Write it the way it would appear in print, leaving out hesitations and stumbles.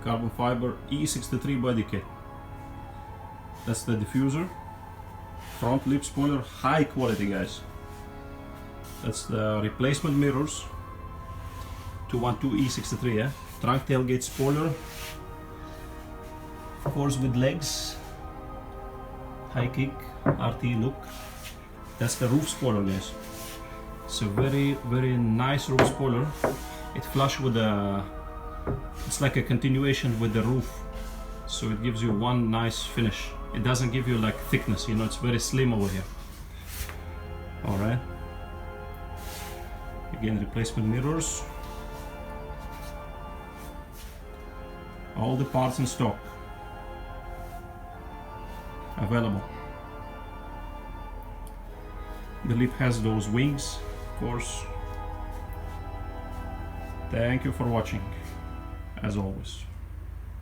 carbon fiber E63 body kit. That's the diffuser. Front lip spoiler, high quality, guys. That's the replacement mirrors. 212 E63, yeah. Trunk tailgate spoiler. Of course, with legs. High kick, RT look. That's the roof spoiler, guys. It's a very nice roof spoiler. It flush with the. It's like a continuation with the roof, so it gives you one nice finish. It doesn't give you like thickness, you know. It's very slim over here. All right. Again, replacement mirrors. All the parts in stock. Available. The lip has those wings, of course. Thank you for watching, as always.